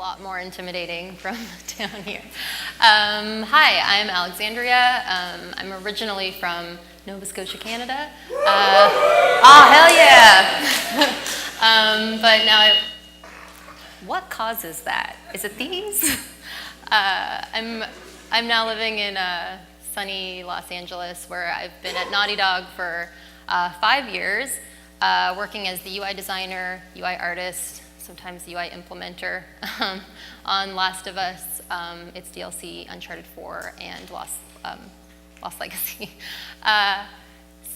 lot more intimidating from down here. Hi, I'm Alexandria. I'm originally from Nova Scotia, Canada. Hell yeah! But now, what causes that? Is it these? I'm now living in sunny Los Angeles, where I've been at Naughty Dog for 5 years, working as the UI designer, UI artist, sometimes UI implementer on Last of Us, its DLC, Uncharted 4, and Lost Legacy.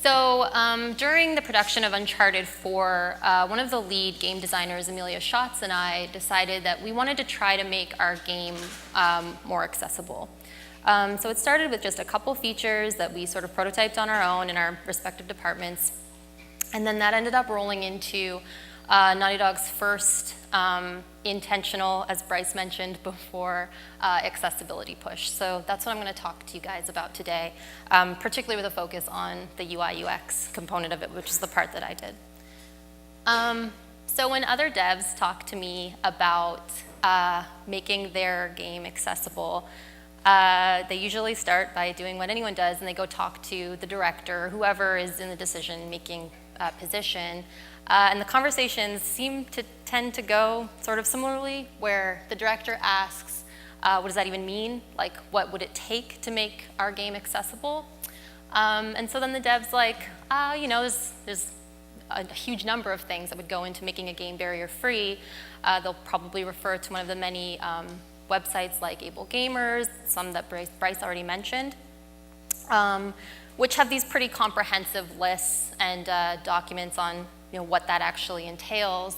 So during the production of Uncharted 4, one of the lead game designers, Amelia Schatz, and I decided that we wanted to try to make our game more accessible. So it started with just a couple features that we sort of prototyped on our own in our respective departments. And then that ended up rolling into Naughty Dog's first intentional, as Bryce mentioned before, accessibility push. So that's what I'm going to talk to you guys about today, particularly with a focus on the UI UX component of it, which is the part that I did. So when other devs talk to me about making their game accessible, they usually start by doing what anyone does, and they go talk to the director, whoever is in the decision-making position. And the conversations seem to tend to go sort of similarly, where the director asks, what does that even mean? Like, what would it take to make our game accessible? And so then the dev's like, you know, there's a huge number of things that would go into making a game barrier-free. They'll probably refer to one of the many websites like Able Gamers, some that Bryce already mentioned, which have these pretty comprehensive lists and documents on what that actually entails.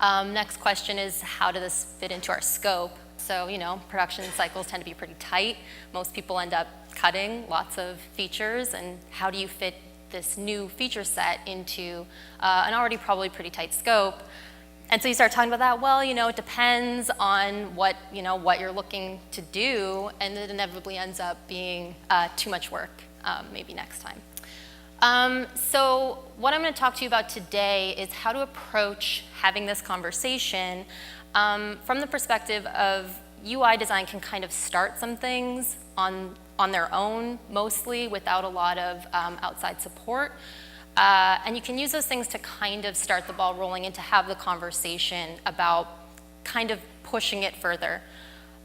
Next question is, how does this fit into our scope? So, production cycles tend to be pretty tight. Most people end up cutting lots of features, and how do you fit this new feature set into an already probably pretty tight scope? And so you start talking about that. Well, it depends on what you're looking to do, and it inevitably ends up being too much work, maybe next time. So what I'm going to talk to you about today is how to approach having this conversation from the perspective of UI design can kind of start some things on their own, mostly without a lot of outside support. And you can use those things to kind of start the ball rolling and to have the conversation about kind of pushing it further.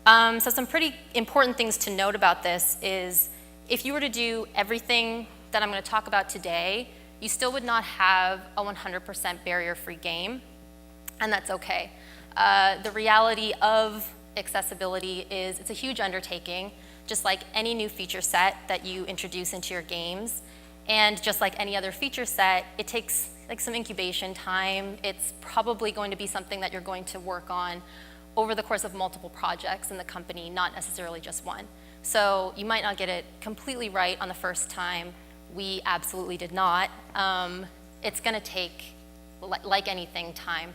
So some pretty important things to note about this is, if you were to do everything that I'm going to talk about today, you still would not have a 100% barrier-free game, and that's okay. The reality of accessibility is it's a huge undertaking, just like any new feature set that you introduce into your games. And just like any other feature set, it takes like some incubation time. It's probably going to be something that you're going to work on over the course of multiple projects in the company, not necessarily just one. So you might not get it completely right on the first time. We absolutely did not. It's going to take, like anything, time.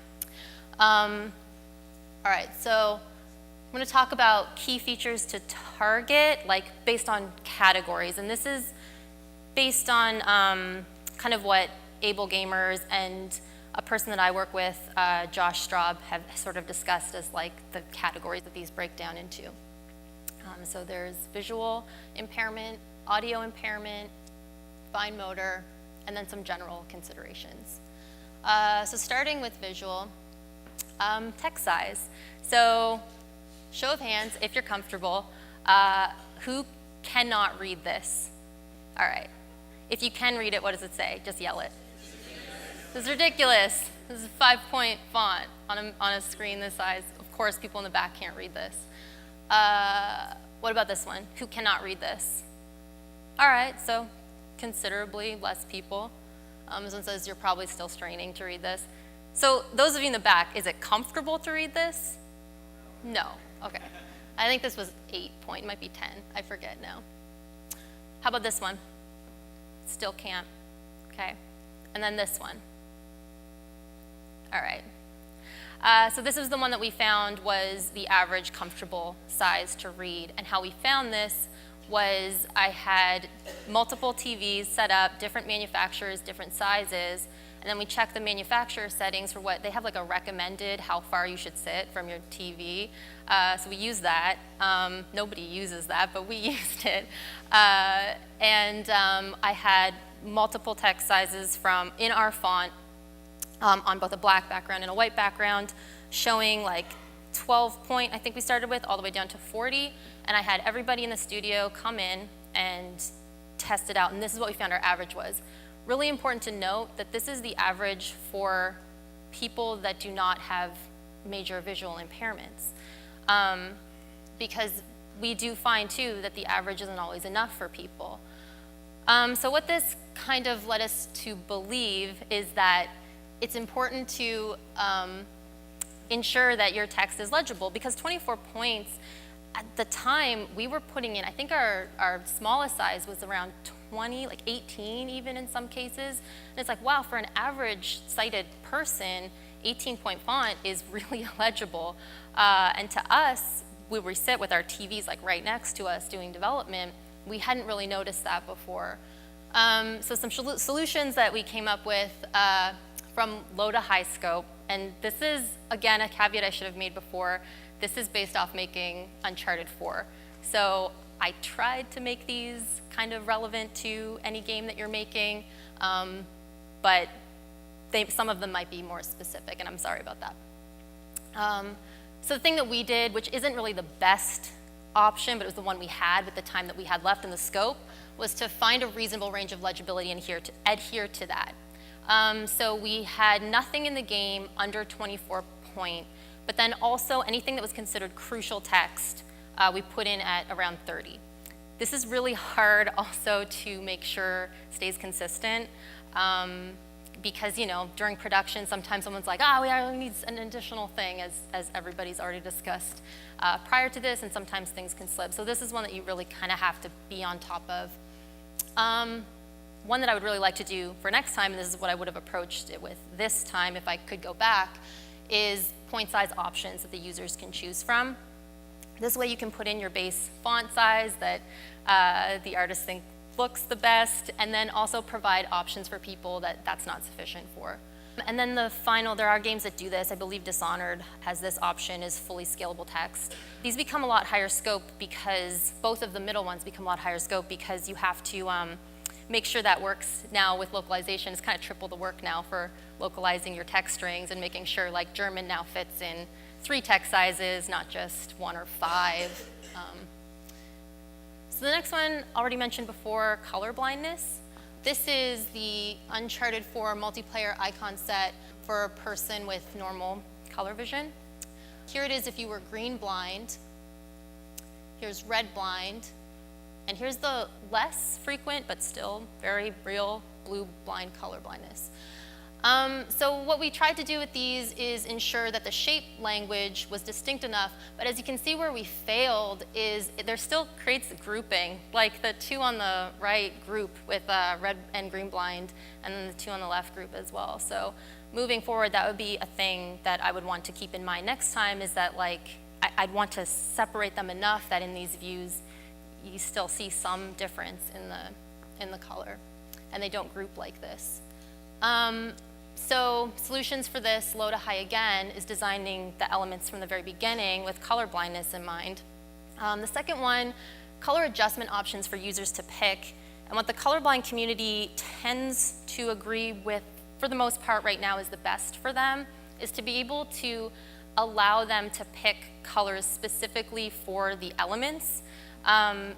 All right, so I'm going to talk about key features to target, like based on categories. And this is based on kind of what Able Gamers and a person that I work with, Josh Straub, have sort of discussed as like the categories that these break down into. So there's visual impairment, audio impairment, fine motor, and then some general considerations. So starting with visual, text size. So show of hands, if you're comfortable, who cannot read this? All right. If you can read it, what does it say? Just yell it. This is ridiculous. This is a 5-point font on a screen this size. Of course, people in the back can't read this. What about this one? Who cannot read this? All right, so considerably less people. This one says you're probably still straining to read this. So those of you in the back, is it comfortable to read this? No. Okay. I think this was 8-point, might be 10. I forget now. How about this one? Still can't. Okay. And then this one. All right. So this was the one that we found was the average comfortable size to read. And how we found this was I had multiple TVs set up, different manufacturers, different sizes, and then we check the manufacturer settings for what, they have like a recommended how far you should sit from your TV. So we use that. Nobody uses that, but we used it. I had multiple text sizes in our font on both a black background and a white background, showing like 12 point, I think we started with, all the way down to 40. And I had everybody in the studio come in and test it out, and this is what we found our average was. Really important to note that this is the average for people that do not have major visual impairments. Because we do find too that the average isn't always enough for people. So what this kind of led us to believe is that it's important to ensure that your text is legible, because 24 points, at the time we were putting in, I think our smallest size was around 20, like 18 even in some cases. And it's like, wow, for an average sighted person, 18-point font is really illegible. And to us, where we sit with our TVs like right next to us doing development, we hadn't really noticed that before. So some solutions that we came up with from low to high scope, and this is, again, a caveat I should have made before. This is based off making Uncharted 4. So I tried to make these kind of relevant to any game that you're making, but some of them might be more specific, and I'm sorry about that. So the thing that we did, which isn't really the best option, but it was the one we had with the time that we had left in the scope, was to find a reasonable range of legibility and adhere to that. So we had nothing in the game under 24 point, but then also anything that was considered crucial text, we put in at around 30. This is really hard also to make sure stays consistent, because, you know, during production, sometimes someone's like, we need an additional thing, as everybody's already discussed prior to this, and sometimes things can slip. So this is one that you really kind of have to be on top of. One that I would really like to do for next time, and this is what I would have approached it with this time if I could go back, is point size options that the users can choose from. This way you can put in your base font size that the artist thinks looks the best, and then also provide options for people that that's not sufficient for. And then the final, there are games that do this. I believe Dishonored has this option, is fully scalable text. These become a lot higher scope because both of the middle ones become a lot higher scope because you have to make sure that works now with localization. It's kind of triple the work now for localizing your text strings and making sure like German now fits in 3 text sizes, not just 1 or 5. So the next one, already mentioned before, colorblindness. This is the Uncharted 4 multiplayer icon set for a person with normal color vision. Here it is if you were green blind. Here's red blind. And here's the less frequent, but still very real, blue blind color blindness. So what we tried to do with these is ensure that the shape language was distinct enough, but as you can see where we failed is there still creates a grouping, like the 2 on the right group with red and green blind, and then the 2 on the left group as well. So moving forward, that would be a thing that I would want to keep in mind next time, is that like I'd want to separate them enough that in these views you still see some difference in the color, and they don't group like this. So solutions for this, low to high again, is designing the elements from the very beginning with color blindness in mind. The second one, color adjustment options for users to pick. And what the colorblind community tends to agree with, for the most part right now, is the best for them, is to be able to allow them to pick colors specifically for the elements.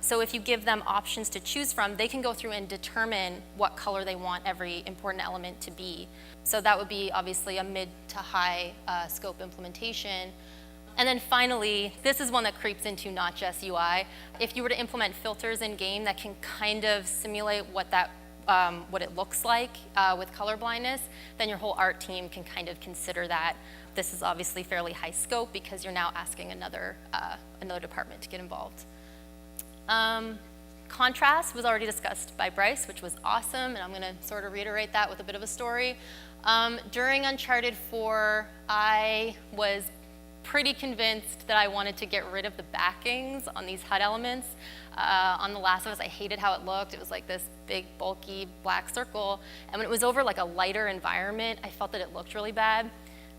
So if you give them options to choose from, they can go through and determine what color they want every important element to be. So that would be obviously a mid to high scope implementation. And then finally, this is one that creeps into not just UI. If you were to implement filters in game that can kind of simulate what it looks like with color blindness, then your whole art team can kind of consider that. This is obviously fairly high scope because you're now asking another department to get involved. Contrast was already discussed by Bryce, which was awesome, and I'm going to sort of reiterate that with a bit of a story. During Uncharted 4, I was pretty convinced that I wanted to get rid of the backings on these HUD elements. On The Last of Us, I hated how it looked. It was like this big, bulky black circle. And when it was over like a lighter environment, I felt that it looked really bad.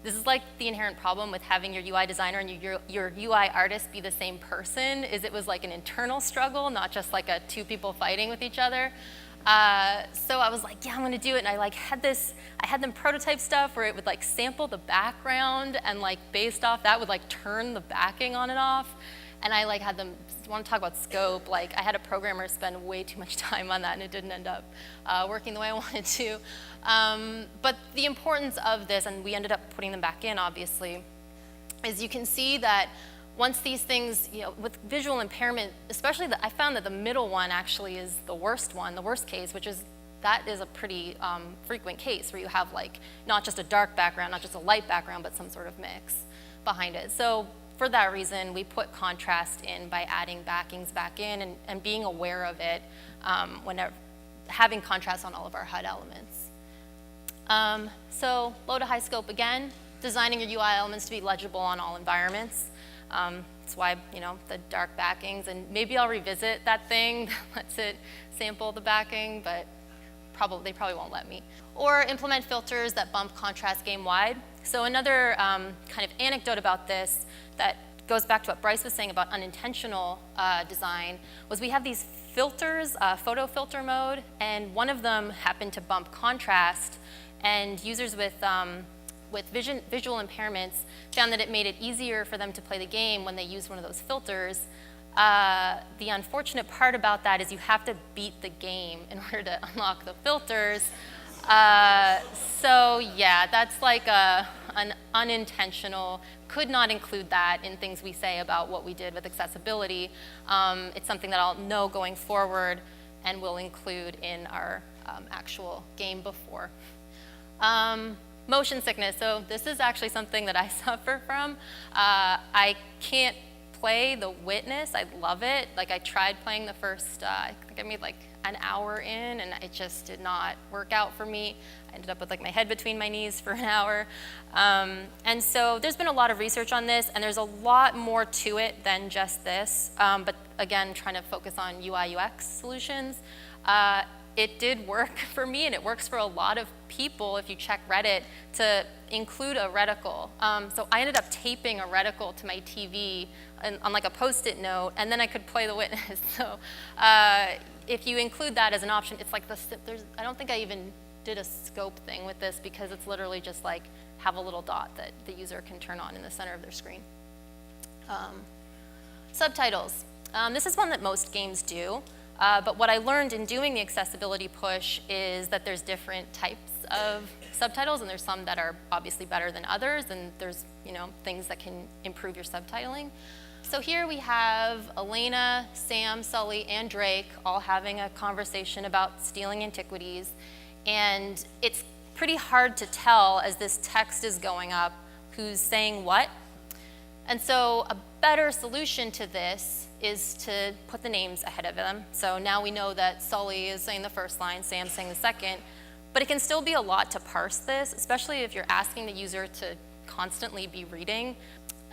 This is like the inherent problem with having your UI designer and your UI artist be the same person, is it was like an internal struggle, not just like two people fighting with each other. So I was like, yeah, I'm gonna do it. And I had them prototype stuff where it would like sample the background and like based off that would like turn the backing on and off. And I like had them, want to talk about scope, like I had a programmer spend way too much time on that and it didn't end up working the way I wanted to. But the importance of this, and we ended up putting them back in obviously, is you can see that once these things, with visual impairment, especially I found that the middle one actually is the worst one, the worst case, that is a pretty frequent case where you have like not just a dark background, not just a light background, but some sort of mix behind it. So for that reason, we put contrast in by adding backings back in and being aware of it whenever having contrast on all of our HUD elements. So low to high scope again, designing your UI elements to be legible on all environments. That's why, the dark backings, and maybe I'll revisit that thing that lets it sample the backing, but they probably won't let me. Or implement filters that bump contrast game-wide. So another kind of anecdote about this that goes back to what Bryce was saying about unintentional design was we have these filters, photo filter mode, and one of them happened to bump contrast, and users with visual impairments found that it made it easier for them to play the game when they used one of those filters. The unfortunate part about that is you have to beat the game in order to unlock the filters. So yeah, that's like an unintentional, could not include that in things we say about what we did with accessibility. It's something that I'll know going forward and will include in our actual game before. Motion sickness, so this is actually something that I suffer from. I can't play The Witness. I love it. Like I tried playing the first, I think I made like an hour in and it just did not work out for me. I ended up with like my head between my knees for an hour. And so there's been a lot of research on this and there's a lot more to it than just this. But again, trying to focus on UI UX solutions. It did work for me and it works for a lot of people if you check Reddit to include a reticle. So I ended up taping a reticle to my TV on like a Post-it note and then I could play The Witness. So if you include that as an option, it's like I don't think I even did a scope thing with this because it's literally just like have a little dot that the user can turn on in the center of their screen. Subtitles. This is one that most games do. But what I learned in doing the accessibility push is that there's different types of subtitles and there's some that are obviously better than others and there's things that can improve your subtitling. So here we have Elena, Sam, Sully, and Drake all having a conversation about stealing antiquities, and it's pretty hard to tell as this text is going up who's saying what. And so a better solution to this is to put the names ahead of them. So now we know that Sully is saying the first line, Sam's saying the second, but it can still be a lot to parse this, especially if you're asking the user to constantly be reading.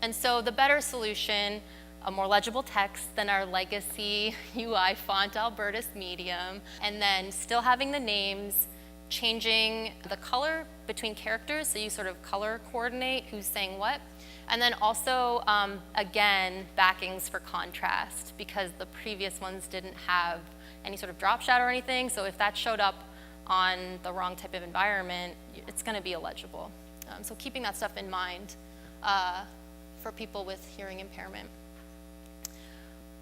And so the better solution, a more legible text than our legacy UI font Albertus medium, and then still having the names, changing the color between characters, so you sort of color coordinate who's saying what. And then also, again, backings for contrast, because the previous ones didn't have any sort of drop shadow or anything, so if that showed up on the wrong type of environment, it's gonna be illegible. So keeping that stuff in mind for people with hearing impairment.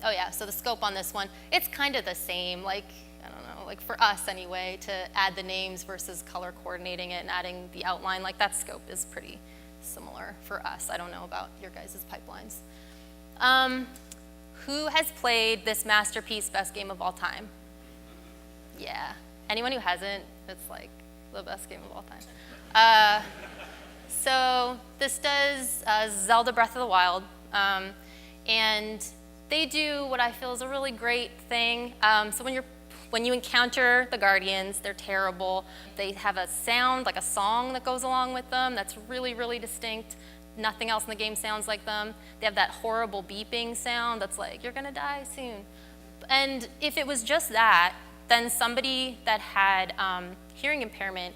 Oh yeah, so the scope on this one, it's kind of the same, like, I don't know, like for us anyway, to add the names versus color coordinating it and adding the outline, like that scope is pretty similar for us. I don't know about your guys' pipelines. Who has played this masterpiece, best game of all time? Yeah, anyone who hasn't, it's like the best game of all time. So this does Zelda Breath of the Wild, and they do what I feel is a really great thing. So when you encounter the Guardians, they're terrible. They have a sound, like a song that goes along with them that's really, really distinct. nothing else in the game sounds like them. They have that horrible beeping sound that's like, you're gonna die soon. And if it was just that, then somebody that had hearing impairment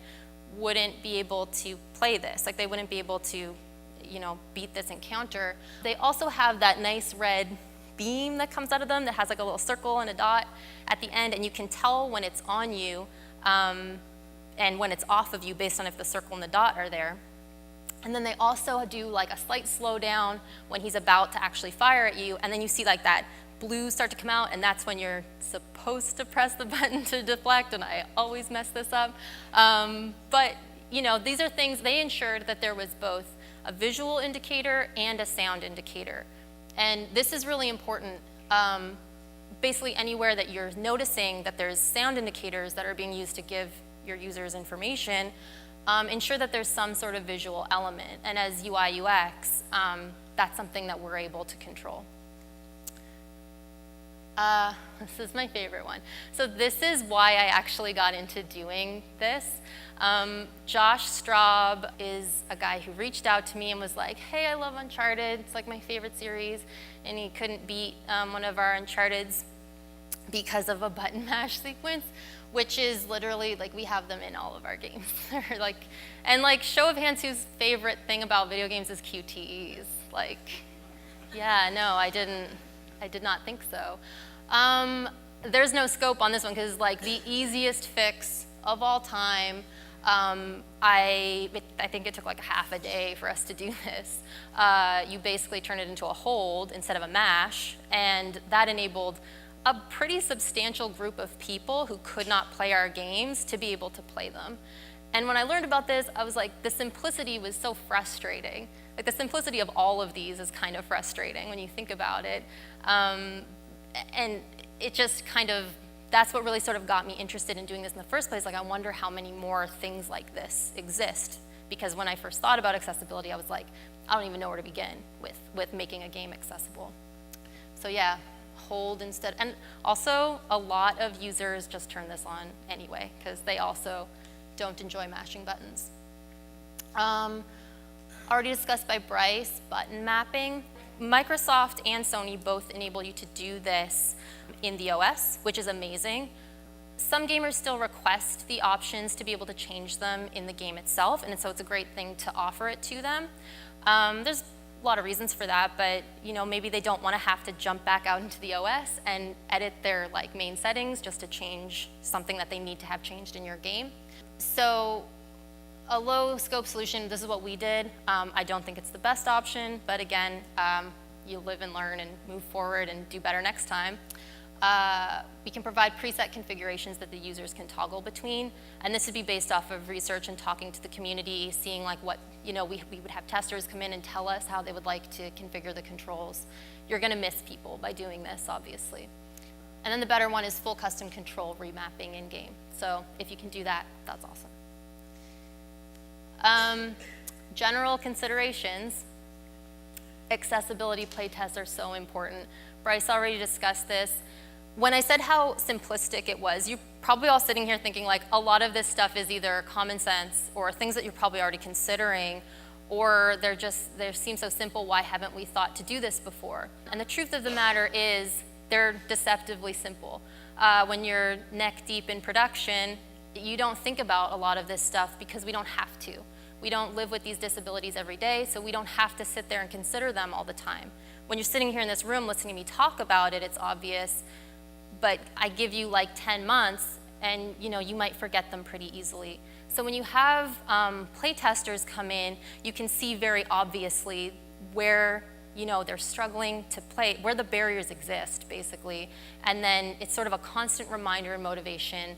wouldn't be able to play this. Like they wouldn't be able to, beat this encounter. They also have that nice red beam that comes out of them that has like a little circle and a dot at the end, and you can tell when it's on you and when it's off of you based on if the circle and the dot are there. And then they also do like a slight slowdown when he's about to actually fire at you, and then you see like that blue start to come out, and that's when you're supposed to press the button to deflect, and I always mess this up. But these are things, they ensured that there was both a visual indicator and a sound indicator. And this is really important. Basically anywhere that you're noticing that there's sound indicators that are being used to give your users information, ensure that there's some sort of visual element. And as UI UX, that's something that we're able to control. This is my favorite one. So this is why I actually got into doing this. Josh Straub is a guy who reached out to me and was like, hey, I love Uncharted. It's like my favorite series. And he couldn't beat one of our Uncharteds because of a button mash sequence, which is literally, like, we have them in all of our games. And show of hands, whose favorite thing about video games is QTEs. Like, yeah, no, I did not think so. There's no scope on this one because the easiest fix of all time. I think it took like half a day for us to do this. You basically turn it into a hold instead of a mash, and that enabled a pretty substantial group of people who could not play our games to be able to play them. And when I learned about this, I was like, the simplicity was so frustrating. Like the simplicity of all of these is kind of frustrating when you think about it. And it just kind of, that's what really sort of got me interested in doing this in the first place. Like, I wonder how many more things like this exist. Because when I first thought about accessibility, I was like, I don't even know where to begin with making a game accessible. So yeah, hold instead. And also, a lot of users just turn this on anyway, because they also don't enjoy mashing buttons. Already discussed by Bryce, button mapping. Microsoft and Sony both enable you to do this in the OS, which is amazing. Some gamers still request the options to be able to change them in the game itself, and so it's a great thing to offer it to them. There's a lot of reasons for that, but maybe they don't want to have to jump back out into the OS and edit their main settings just to change something that they need to have changed in your game. So a low scope solution, this is what we did. I don't think it's the best option, but again, you live and learn and move forward and do better next time. We can provide preset configurations that the users can toggle between, and this would be based off of research and talking to the community, seeing what, we would have testers come in and tell us how they would like to configure the controls. You're gonna miss people by doing this, obviously. And then the better one is full custom control remapping in-game. So if you can do that, that's awesome. General considerations. Accessibility playtests are so important. Bryce already discussed this. When I said how simplistic it was, you're probably all sitting here thinking a lot of this stuff is either common sense or things that you're probably already considering, or they seem so simple, why haven't we thought to do this before? And the truth of the matter is they're deceptively simple. When you're neck deep in production, you don't think about a lot of this stuff because we don't have to. We don't live with these disabilities every day, so we don't have to sit there and consider them all the time. When you're sitting here in this room listening to me talk about it, it's obvious, but I give you 10 months and you might forget them pretty easily. So when you have playtesters come in, you can see very obviously where they're struggling to play, where the barriers exist, basically. And then it's sort of a constant reminder and motivation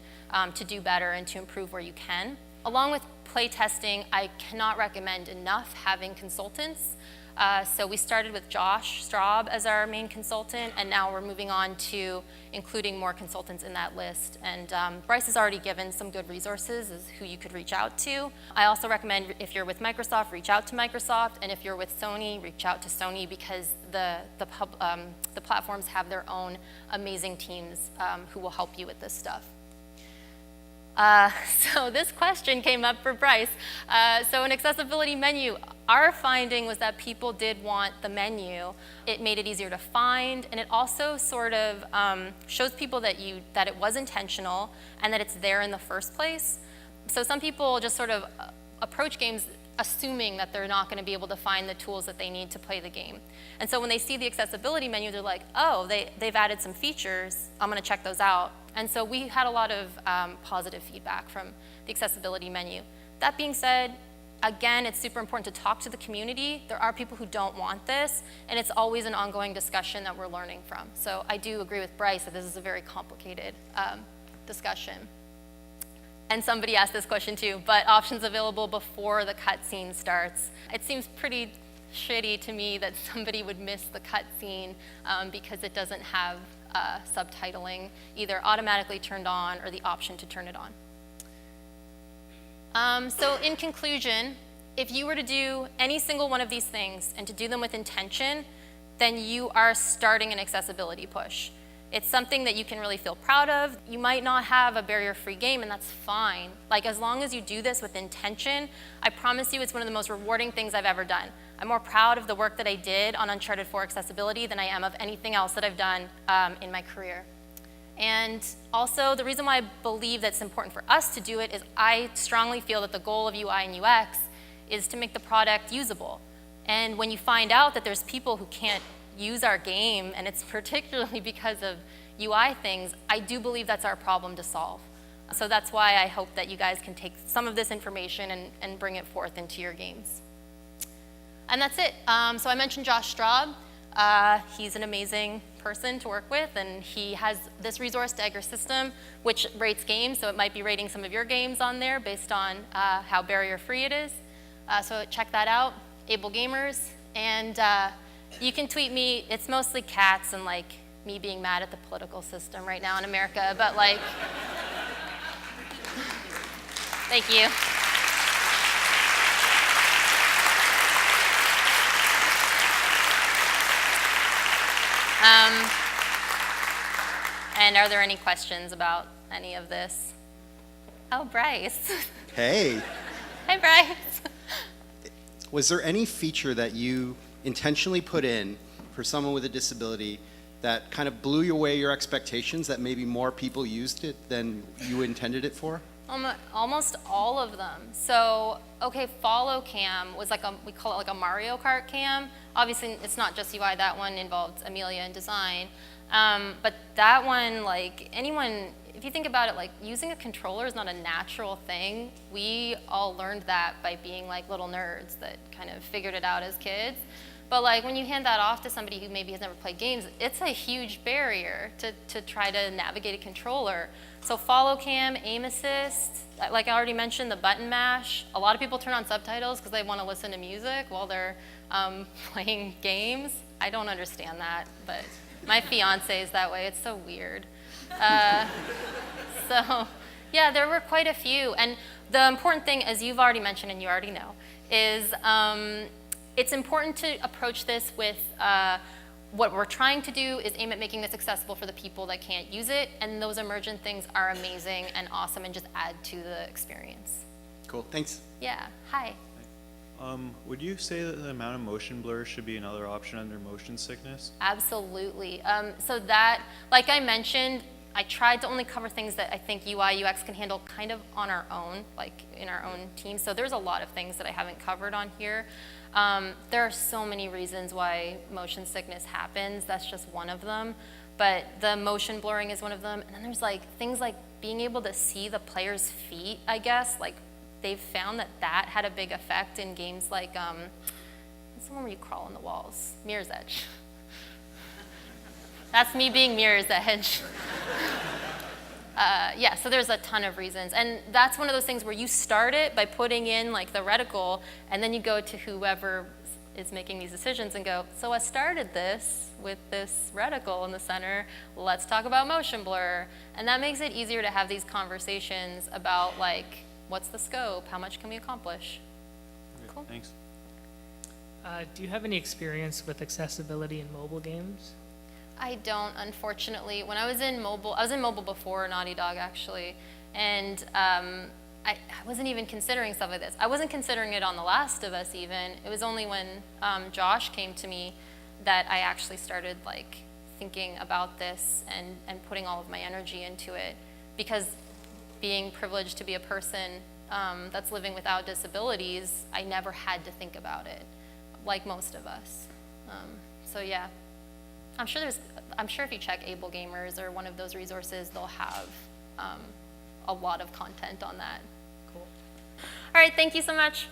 to do better and to improve where you can. Along with playtesting, I cannot recommend enough having consultants. So we started with Josh Straub as our main consultant, and now we're moving on to including more consultants in that list. And Bryce has already given some good resources as who you could reach out to. I also recommend if you're with Microsoft, reach out to Microsoft, and if you're with Sony, reach out to Sony, because the platforms have their own amazing teams who will help you with this stuff. So this question came up for Bryce. So an accessibility menu, our finding was that people did want the menu. It made it easier to find, and it also sort of shows people that it was intentional and that it's there in the first place. So some people just sort of approach games assuming that they're not going to be able to find the tools that they need to play the game. And so when they see the accessibility menu, they're like, oh, they've added some features, I'm going to check those out. And so we had a lot of positive feedback from the accessibility menu. That being said, again, it's super important to talk to the community. There are people who don't want this, and it's always an ongoing discussion that we're learning from. So I do agree with Bryce that this is a very complicated discussion. And somebody asked this question too, but options available before the cutscene starts. It seems pretty shitty to me that somebody would miss the cutscene because it doesn't have subtitling either automatically turned on or the option to turn it on. So in conclusion, if you were to do any single one of these things and to do them with intention, then you are starting an accessibility push. It's something that you can really feel proud of. You might not have a barrier-free game, and that's fine. Like, as long as you do this with intention, I promise you it's one of the most rewarding things I've ever done. I'm more proud of the work that I did on Uncharted 4 accessibility than I am of anything else that I've done in my career. And also, the reason why I believe that it's important for us to do it is I strongly feel that the goal of UI and UX is to make the product usable. And when you find out that there's people who can't use our game, and it's particularly because of UI things, I do believe that's our problem to solve. So that's why I hope that you guys can take some of this information and bring it forth into your games. And that's it. So I mentioned Josh Straub. He's an amazing person to work with, and he has this resource, Dagger System, which rates games, so it might be rating some of your games on there based on how barrier-free it is. So check that out, Able Gamers. And you can tweet me. It's mostly cats and like me being mad at the political system right now in America, but like, thank you. And are there any questions about any of this? Oh, Bryce. Hey. Hi, Bryce. Was there any feature that you intentionally put in for someone with a disability that kind of blew away your expectations, that maybe more people used it than you intended it for? Almost all of them. So, okay, follow cam was like we call it like a Mario Kart cam. Obviously, it's not just UI. That one involved Amelia and design. But that one, like anyone, if you think about it, like using a controller is not a natural thing. We all learned that by being like little nerds that kind of figured it out as kids. But like when you hand that off to somebody who maybe has never played games, it's a huge barrier to try to navigate a controller. So follow cam, aim assist, like I already mentioned, the button mash. A lot of people turn on subtitles because they want to listen to music while they're playing games. I don't understand that, but my fiance is that way. It's so weird. So yeah, there were quite a few. And the important thing, as you've already mentioned and you already know, is it's important to approach this with what we're trying to do is aim at making this accessible for the people that can't use it, and those emergent things are amazing and awesome and just add to the experience. Cool, thanks. Yeah, hi. Would you say that the amount of motion blur should be another option under motion sickness? Absolutely. So that, like I mentioned, I tried to only cover things that I think UI, UX can handle kind of on our own, like in our own team. So there's a lot of things that I haven't covered on here. There are so many reasons why motion sickness happens. That's just one of them. But the motion blurring is one of them. And then there's like things like being able to see the player's feet, I guess. Like they've found that that had a big effect in games like, what's the one where you crawl on the walls? Mirror's Edge. That's me being Mirror's Edge. Yeah, so there's a ton of reasons. And that's one of those things where you start it by putting in like the reticle, and then you go to whoever is making these decisions and go, so I started this with this reticle in the center, let's talk about motion blur. And that makes it easier to have these conversations about like, what's the scope? How much can we accomplish? Okay, cool. Thanks. Do you have any experience with accessibility in mobile games? I don't, unfortunately. When I was in mobile before Naughty Dog actually, and I wasn't even considering stuff like this. I wasn't considering it on The Last of Us even. It was only when Josh came to me that I actually started like thinking about this and putting all of my energy into it, because being privileged to be a person that's living without disabilities, I never had to think about it, like most of us. So yeah, I'm sure if you check Able Gamers or one of those resources, they'll have a lot of content on that. Cool. All right, thank you so much.